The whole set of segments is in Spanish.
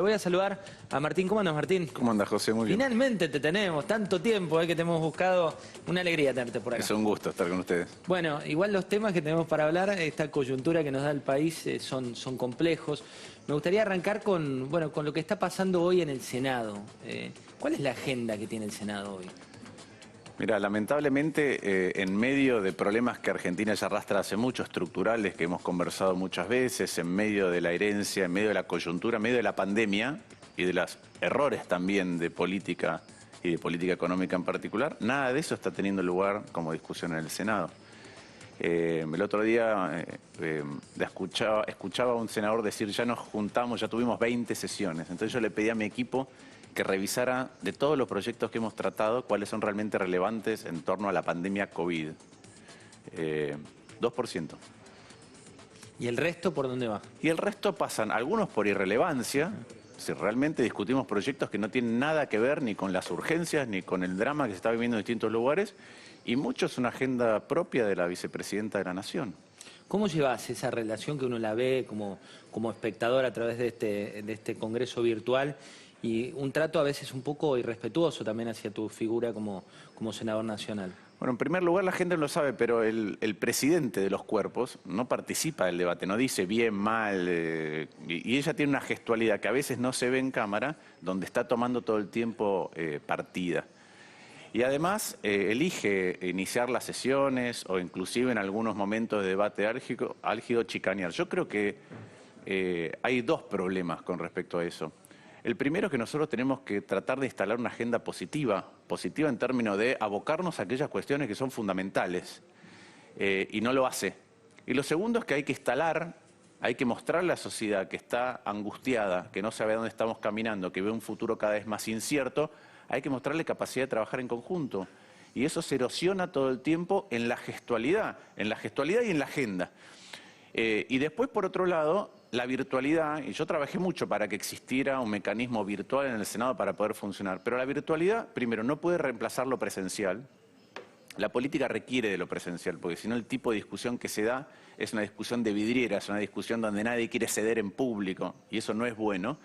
Voy a saludar a Martín. ¿Cómo andas, Martín? ¿Cómo andas, José? Muy bien. Finalmente te tenemos, tanto tiempo que te hemos buscado. Una alegría tenerte por acá. Es un gusto estar con ustedes. Bueno, igual los temas que tenemos para hablar, esta coyuntura que nos da el país, son complejos. Me gustaría arrancar con lo que está pasando hoy en el Senado. ¿Cuál es la agenda que tiene el Senado hoy? Mira, lamentablemente, en medio de problemas que Argentina ya arrastra hace mucho, estructurales, que hemos conversado muchas veces, en medio de la herencia, en medio de la coyuntura, en medio de la pandemia y de los errores también de política y de política económica en particular, nada de eso está teniendo lugar como discusión en el Senado. El otro día escuchaba a un senador decir, ya nos juntamos, ya tuvimos 20 sesiones. Entonces yo le pedí a mi equipo que revisara de todos los proyectos que hemos tratado, cuáles son realmente relevantes en torno a la pandemia COVID. 2%. ¿Y el resto por dónde va? Y el resto pasan, algunos por irrelevancia, si realmente discutimos proyectos que no tienen nada que ver ni con las urgencias, ni con el drama que se está viviendo en distintos lugares, y mucho es una agenda propia de la vicepresidenta de la Nación. ¿Cómo llevas esa relación que uno la ve como espectador a través de este congreso virtual y un trato a veces un poco irrespetuoso también hacia tu figura como senador nacional? Bueno, en primer lugar la gente no lo sabe, pero el presidente de los cuerpos no participa del debate, no dice bien, mal, y ella tiene una gestualidad que a veces no se ve en cámara, donde está tomando todo el tiempo partida. Y además elige iniciar las sesiones o inclusive en algunos momentos de debate álgido chicanear. Yo creo que hay dos problemas con respecto a eso. El primero es que nosotros tenemos que tratar de instalar una agenda positiva en términos de abocarnos a aquellas cuestiones que son fundamentales, y no lo hace. Y lo segundo es que hay que mostrarle a la sociedad que está angustiada, que no sabe a dónde estamos caminando, que ve un futuro cada vez más incierto, hay que mostrarle capacidad de trabajar en conjunto. Y eso se erosiona todo el tiempo en la gestualidad y en la agenda. Y después, por otro lado, la virtualidad, y yo trabajé mucho para que existiera un mecanismo virtual en el Senado para poder funcionar, pero la virtualidad, primero, no puede reemplazar lo presencial. La política requiere de lo presencial, porque si no el tipo de discusión que se da es una discusión de vidriera, es una discusión donde nadie quiere ceder en público, y eso no es bueno.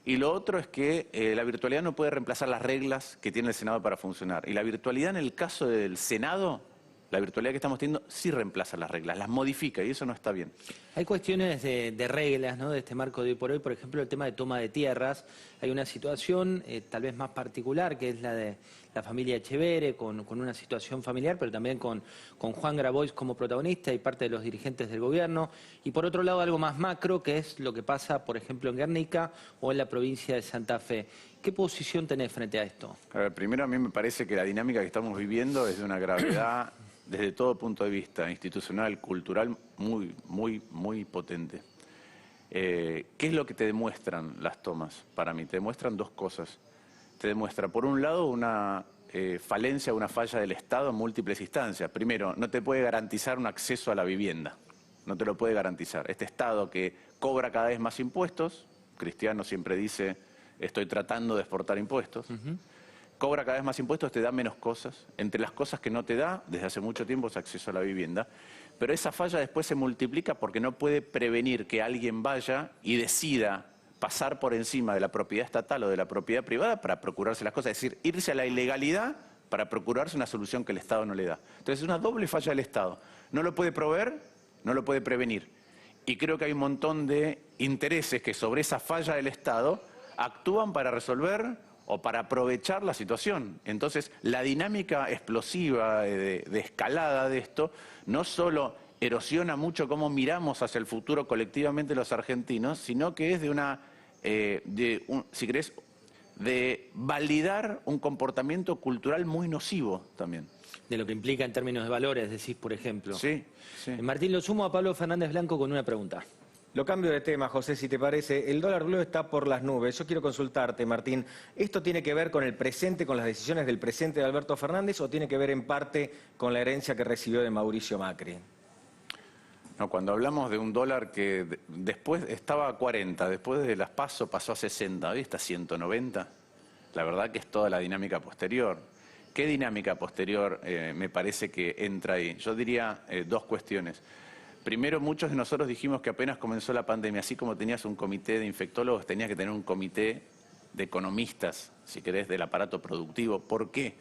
Y lo otro es que la virtualidad no puede reemplazar las reglas que tiene el Senado para funcionar. Y la virtualidad en el caso del Senado, la virtualidad que estamos teniendo, sí reemplaza las reglas, las modifica, y eso no está bien. Hay cuestiones de reglas, ¿no?, de este marco de hoy por hoy. Por ejemplo, el tema de toma de tierras. Hay una situación tal vez más particular, que es la de la familia Echevere, con una situación familiar, pero también con Juan Grabois como protagonista y parte de los dirigentes del gobierno. Y por otro lado, algo más macro, que es lo que pasa, por ejemplo, en Guernica o en la provincia de Santa Fe. ¿Qué posición tenés frente a esto? A ver, primero, a mí me parece que la dinámica que estamos viviendo es de una gravedad desde todo punto de vista, institucional, cultural, muy potente. ¿Qué es lo que te demuestran las tomas? Para mí, te demuestran dos cosas. Te demuestra, por un lado, una falencia, una falla del Estado en múltiples instancias. Primero, no te puede garantizar un acceso a la vivienda. No te lo puede garantizar. Este Estado que cobra cada vez más impuestos, Cristiano siempre dice, estoy tratando de exportar impuestos. Cobra cada vez más impuestos, te da menos cosas. Entre las cosas que no te da, desde hace mucho tiempo, es acceso a la vivienda. Pero esa falla después se multiplica porque no puede prevenir que alguien vaya y decida pasar por encima de la propiedad estatal o de la propiedad privada para procurarse las cosas. Es decir, irse a la ilegalidad para procurarse una solución que el Estado no le da. Entonces es una doble falla del Estado. No lo puede proveer, no lo puede prevenir. Y creo que hay un montón de intereses que sobre esa falla del Estado actúan para resolver o para aprovechar la situación. Entonces, la dinámica explosiva de escalada de esto no solo erosiona mucho cómo miramos hacia el futuro colectivamente los argentinos, sino que es si querés, de validar un comportamiento cultural muy nocivo también. De lo que implica en términos de valores, decís, por ejemplo. Sí. Martín, lo sumo a Pablo Fernández Blanco con una pregunta. Lo cambio de tema, José, si te parece. El dólar blue está por las nubes. Yo quiero consultarte, Martín, ¿esto tiene que ver con el presente, con las decisiones del presente de Alberto Fernández, o tiene que ver en parte con la herencia que recibió de Mauricio Macri? No, cuando hablamos de un dólar que después estaba a 40, después de las PASO pasó a 60, hoy está a 190, la verdad que es toda la dinámica posterior. ¿Qué dinámica posterior me parece que entra ahí? Yo diría dos cuestiones. Primero, muchos de nosotros dijimos que apenas comenzó la pandemia, así como tenías un comité de infectólogos, tenías que tener un comité de economistas, si querés, del aparato productivo. ¿Por qué?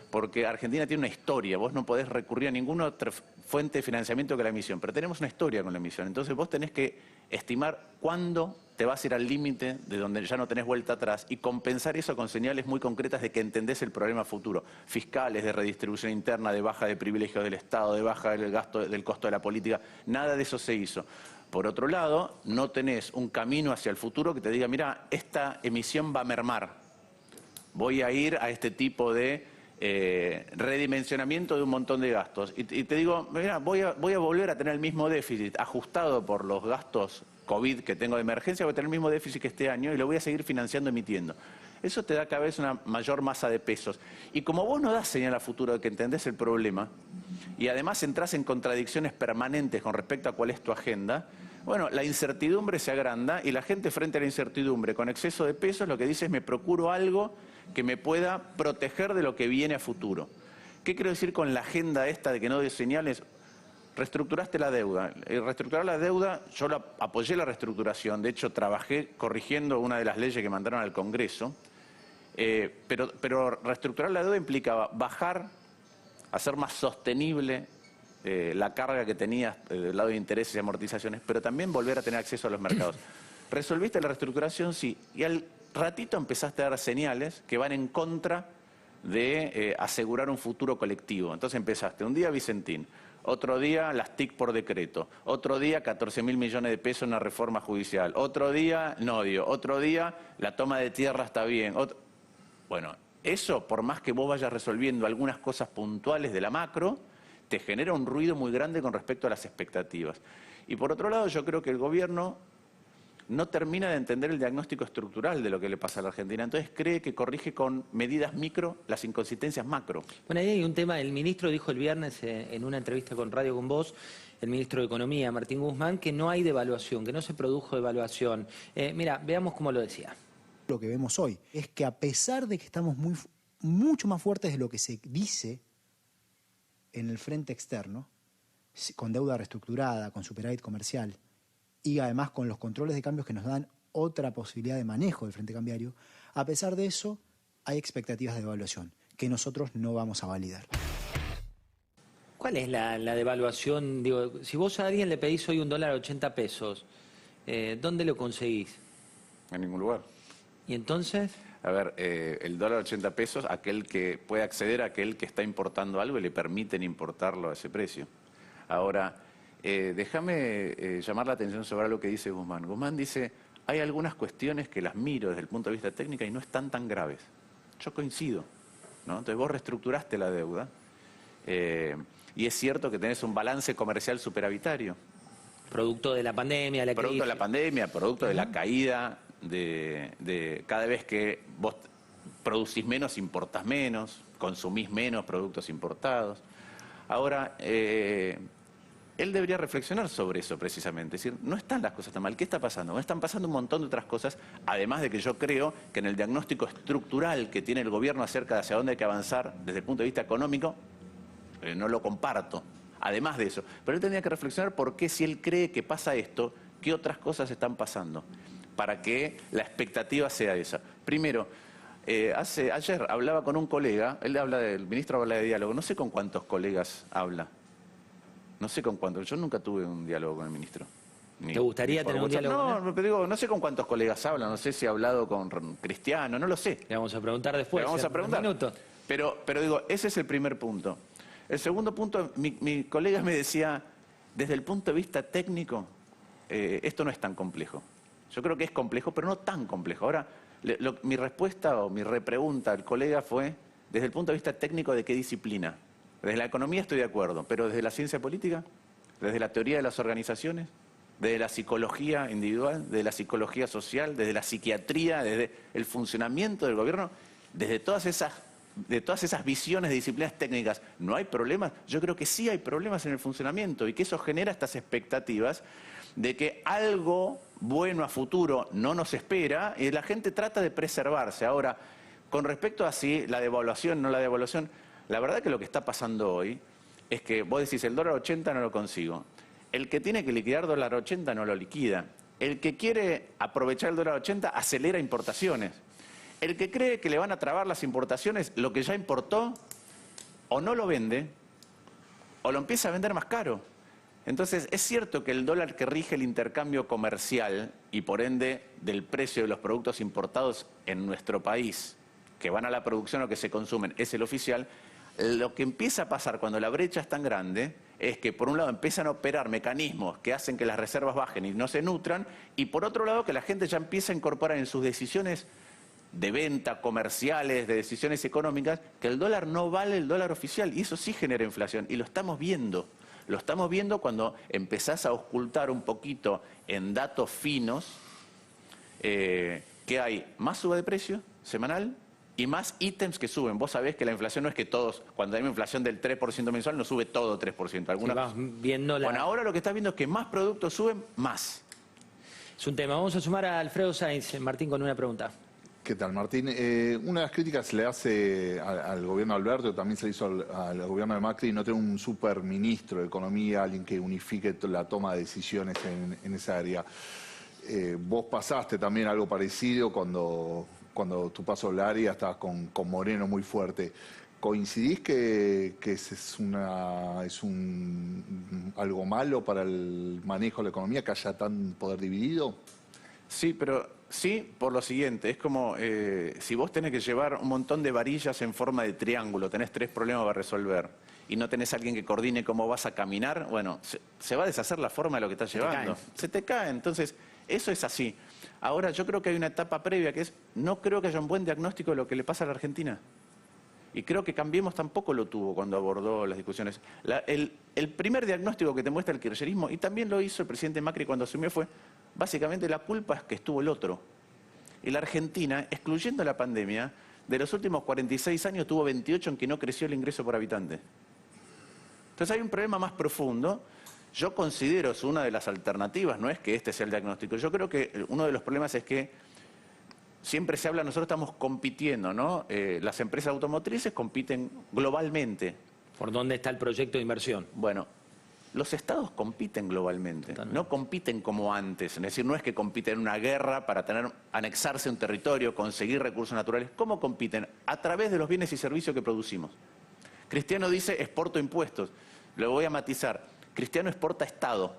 Porque Argentina tiene una historia, vos no podés recurrir a ninguna otra fuente de financiamiento que la emisión, pero tenemos una historia con la emisión, entonces vos tenés que estimar cuándo te vas a ir al límite de donde ya no tenés vuelta atrás y compensar eso con señales muy concretas de que entendés el problema futuro, fiscales, de redistribución interna, de baja de privilegios del Estado, de baja del gasto, del costo de la política, nada de eso se hizo. Por otro lado, no tenés un camino hacia el futuro que te diga, mira, esta emisión va a mermar, voy a ir a este tipo de redimensionamiento de un montón de gastos. Y te digo, mira, voy a volver a tener el mismo déficit ajustado por los gastos COVID que tengo de emergencia, voy a tener el mismo déficit que este año y lo voy a seguir financiando emitiendo. Eso te da cada vez una mayor masa de pesos. Y como vos no das señal a futuro de que entendés el problema y además entrás en contradicciones permanentes con respecto a cuál es tu agenda, bueno, la incertidumbre se agranda y la gente frente a la incertidumbre con exceso de pesos lo que dice es me procuro algo que me pueda proteger de lo que viene a futuro. ¿Qué quiero decir con la agenda esta de que no des señales? Reestructuraste la deuda. Reestructurar la deuda, yo apoyé la reestructuración, de hecho trabajé corrigiendo una de las leyes que mandaron al Congreso, pero reestructurar la deuda implicaba bajar, hacer más sostenible la carga que tenías del lado de intereses y amortizaciones, pero también volver a tener acceso a los mercados. ¿Resolviste la reestructuración? Sí. Y al ratito empezaste a dar señales que van en contra de asegurar un futuro colectivo. Entonces empezaste un día Vicentín, otro día las TIC por decreto, otro día 14.000 millones de pesos en una reforma judicial, otro día Nodio, otro día la toma de tierra está bien. Bueno, eso por más que vos vayas resolviendo algunas cosas puntuales de la macro, te genera un ruido muy grande con respecto a las expectativas. Y por otro lado, yo creo que el gobierno no termina de entender el diagnóstico estructural de lo que le pasa a la Argentina. Entonces cree que corrige con medidas micro las inconsistencias macro. Bueno, ahí hay un tema, el ministro dijo el viernes en una entrevista con Radio con Vos, el ministro de Economía, Martín Guzmán, que no hay devaluación, que no se produjo devaluación. Mira, veamos cómo lo decía. Lo que vemos hoy es que a pesar de que estamos mucho más fuertes de lo que se dice en el frente externo, con deuda reestructurada, con superávit comercial, y además con los controles de cambios que nos dan otra posibilidad de manejo del frente cambiario, a pesar de eso hay expectativas de devaluación que nosotros no vamos a validar. ¿Cuál es la devaluación? Digo, si vos a alguien le pedís hoy $1 a 80 pesos, ¿dónde lo conseguís? En ningún lugar. ¿Y entonces? A ver, el dólar a 80 pesos, aquel que puede acceder a aquel que está importando algo y le permiten importarlo a ese precio. Ahora, déjame llamar la atención sobre algo que dice Guzmán. Guzmán dice, hay algunas cuestiones que las miro desde el punto de vista técnico y no están tan graves. Yo coincido, ¿no? Entonces vos reestructuraste la deuda y es cierto que tenés un balance comercial superavitario. Producto de la pandemia, la crisis. Producto de la pandemia, producto de la caída de cada vez que vos producís menos, importás menos, consumís menos productos importados. Ahora, él debería reflexionar sobre eso precisamente, es decir, no están las cosas tan mal, ¿qué está pasando? No están pasando un montón de otras cosas, además de que yo creo que en el diagnóstico estructural que tiene el gobierno acerca de hacia dónde hay que avanzar desde el punto de vista económico, no lo comparto, además de eso. Pero él tendría que reflexionar por qué si él cree que pasa esto, qué otras cosas están pasando, para que la expectativa sea esa. Primero, ayer hablaba con un colega, el ministro habla de diálogo, no sé con cuántos colegas habla. No sé con cuántos, yo nunca tuve un diálogo con el ministro. ¿Te gustaría tener un diálogo? No, pero digo, no sé con cuántos colegas habla, no sé si ha hablado con Cristiano, no lo sé. Le vamos a preguntar después. Le vamos a preguntar. Un minuto. Pero digo, ese es el primer punto. El segundo punto, mi colega me decía, desde el punto de vista técnico, esto no es tan complejo. Yo creo que es complejo, pero no tan complejo. Ahora, mi respuesta o mi repregunta al colega fue, desde el punto de vista técnico, ¿de qué disciplina? Desde la economía estoy de acuerdo, pero desde la ciencia política, desde la teoría de las organizaciones, desde la psicología individual, desde la psicología social, desde la psiquiatría, desde el funcionamiento del gobierno, desde todas esas visiones de disciplinas técnicas, ¿no hay problemas? Yo creo que sí hay problemas en el funcionamiento y que eso genera estas expectativas de que algo bueno a futuro no nos espera y la gente trata de preservarse. Ahora, con respecto a si la devaluación, no la devaluación, la verdad que lo que está pasando hoy es que vos decís el dólar 80 no lo consigo. El que tiene que liquidar dólar 80 no lo liquida. El que quiere aprovechar el dólar 80 acelera importaciones. El que cree que le van a trabar las importaciones, lo que ya importó, o no lo vende, o lo empieza a vender más caro. Entonces, es cierto que el dólar que rige el intercambio comercial y por ende del precio de los productos importados en nuestro país, que van a la producción o que se consumen, es el oficial. Lo que empieza a pasar cuando la brecha es tan grande es que por un lado empiezan a operar mecanismos que hacen que las reservas bajen y no se nutran, y por otro lado que la gente ya empieza a incorporar en sus decisiones de venta, comerciales, de decisiones económicas, que el dólar no vale el dólar oficial, y eso sí genera inflación, y lo estamos viendo. Lo estamos viendo cuando empezás a ocultar un poquito en datos finos que hay más suba de precio semanal y más ítems que suben. Vos sabés que la inflación no es que todos, cuando hay una inflación del 3% mensual, no sube todo 3%. Vas viendo Bueno, ahora lo que estás viendo es que más productos suben más. Es un tema. Vamos a sumar a Alfredo Sainz, Martín, con una pregunta. ¿Qué tal, Martín? Una de las críticas se le hace al gobierno de Alberto, también se le hizo al gobierno de Macri, no tener un superministro de Economía, alguien que unifique la toma de decisiones en esa área. Vos pasaste también algo parecido cuando tu paso al área estabas con Moreno muy fuerte. ¿Coincidís que es algo malo para el manejo de la economía que haya tan poder dividido? Sí, pero sí por lo siguiente, es como si vos tenés que llevar un montón de varillas en forma de triángulo, tenés 3 problemas para resolver y no tenés a alguien que coordine cómo vas a caminar, bueno, se va a deshacer la forma de lo que estás llevando. Se te cae, entonces eso es así. Ahora yo creo que hay una etapa previa que es, no creo que haya un buen diagnóstico de lo que le pasa a la Argentina. Y creo que Cambiemos tampoco lo tuvo cuando abordó las discusiones. El primer diagnóstico que te muestra el kirchnerismo, y también lo hizo el presidente Macri cuando asumió, fue básicamente la culpa es que estuvo el otro. Y la Argentina, excluyendo la pandemia, de los últimos 46 años tuvo 28 en que no creció el ingreso por habitante. Entonces hay un problema más profundo. Yo considero, es una de las alternativas, no es que este sea el diagnóstico. Yo creo que uno de los problemas es que siempre se habla, nosotros estamos compitiendo, ¿no? Las empresas automotrices compiten globalmente. ¿Por dónde está el proyecto de inversión? Bueno, los estados compiten globalmente, no compiten como antes. Es decir, no es que compiten en una guerra para anexarse un territorio, conseguir recursos naturales. ¿Cómo compiten? A través de los bienes y servicios que producimos. Cristiano dice exporto impuestos. Lo voy a matizar. Cristiano exporta Estado.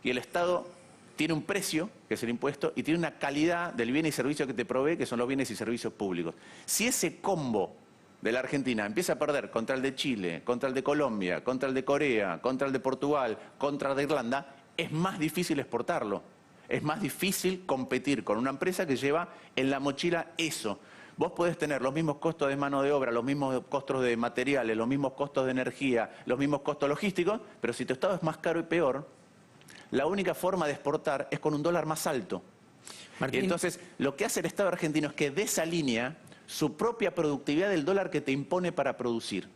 Y el Estado tiene un precio, que es el impuesto, y tiene una calidad del bien y servicio que te provee, que son los bienes y servicios públicos. Si ese combo de la Argentina empieza a perder contra el de Chile, contra el de Colombia, contra el de Corea, contra el de Portugal, contra el de Irlanda, es más difícil exportarlo. Es más difícil competir con una empresa que lleva en la mochila eso. Vos podés tener los mismos costos de mano de obra, los mismos costos de materiales, los mismos costos de energía, los mismos costos logísticos, pero si tu Estado es más caro y peor, la única forma de exportar es con un dólar más alto. Martín. Y entonces, lo que hace el Estado argentino es que desalinea su propia productividad del dólar que te impone para producir.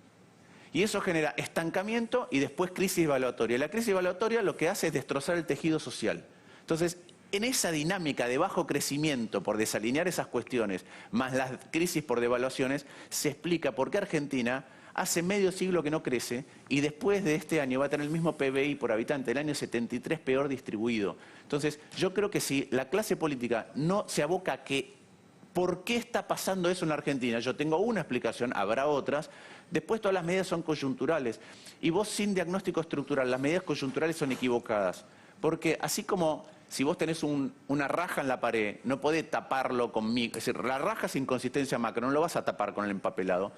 Y eso genera estancamiento y después crisis evaluatoria. La crisis evaluatoria lo que hace es destrozar el tejido social. Entonces, en esa dinámica de bajo crecimiento por desalinear esas cuestiones, más las crisis por devaluaciones, se explica por qué Argentina hace medio siglo que no crece y después de este año va a tener el mismo PBI por habitante, el año 73 peor distribuido. Entonces, yo creo que si la clase política no se aboca a que ¿por qué está pasando eso en la Argentina? Yo tengo una explicación, habrá otras. Después todas las medidas son coyunturales. Y vos sin diagnóstico estructural, las medidas coyunturales son equivocadas. Porque así como si vos tenés una raja en la pared, no podés taparlo con es decir, la raja es inconsistencia macro, no lo vas a tapar con el empapelado.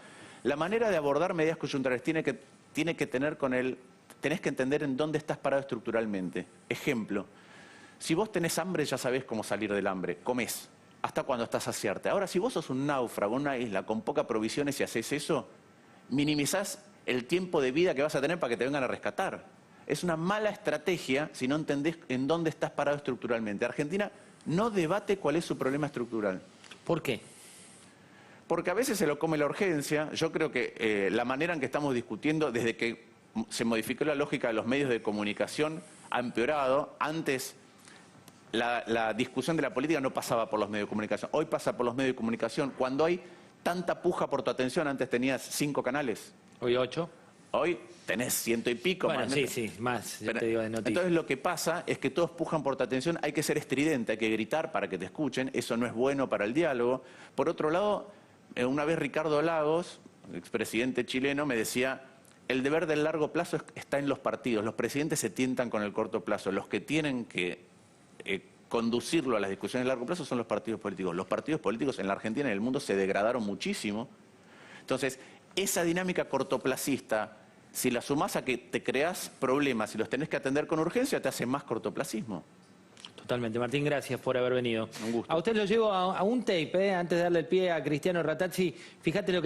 La manera de abordar medidas coyunturales tiene que tener tenés que entender en dónde estás parado estructuralmente. Ejemplo, si vos tenés hambre ya sabés cómo salir del hambre, comés. Hasta cuando estás saciarte. Ahora, si vos sos un náufrago, una isla con pocas provisiones y haces eso, minimizás el tiempo de vida que vas a tener para que te vengan a rescatar. Es una mala estrategia si no entendés en dónde estás parado estructuralmente. Argentina no debate cuál es su problema estructural. ¿Por qué? Porque a veces se lo come la urgencia. Yo creo que la manera en que estamos discutiendo, desde que se modificó la lógica de los medios de comunicación, ha empeorado. Antes la discusión de la política no pasaba por los medios de comunicación. Hoy pasa por los medios de comunicación. Cuando hay tanta puja por tu atención, antes tenías 5 canales. Hoy 8. Hoy tenés 100 y pico. Bueno, más, sí, más, yo Pero, te digo de noticias. entonces lo que pasa es que todos pujan por tu atención, hay que ser estridente, hay que gritar para que te escuchen, eso no es bueno para el diálogo. Por otro lado, una vez Ricardo Lagos, expresidente chileno, me decía, el deber del largo plazo está en los partidos, los presidentes se tientan con el corto plazo, los que tienen que conducirlo a las discusiones de largo plazo son los partidos políticos. Los partidos políticos en la Argentina y en el mundo se degradaron muchísimo. Entonces, esa dinámica cortoplacista, si la sumás a que te creás problemas y los tenés que atender con urgencia, te hace más cortoplacismo. Totalmente. Martín, gracias por haber venido. Un gusto. A usted lo llevo a un tape, antes de darle el pie a Cristiano Ratazzi. Fíjate lo que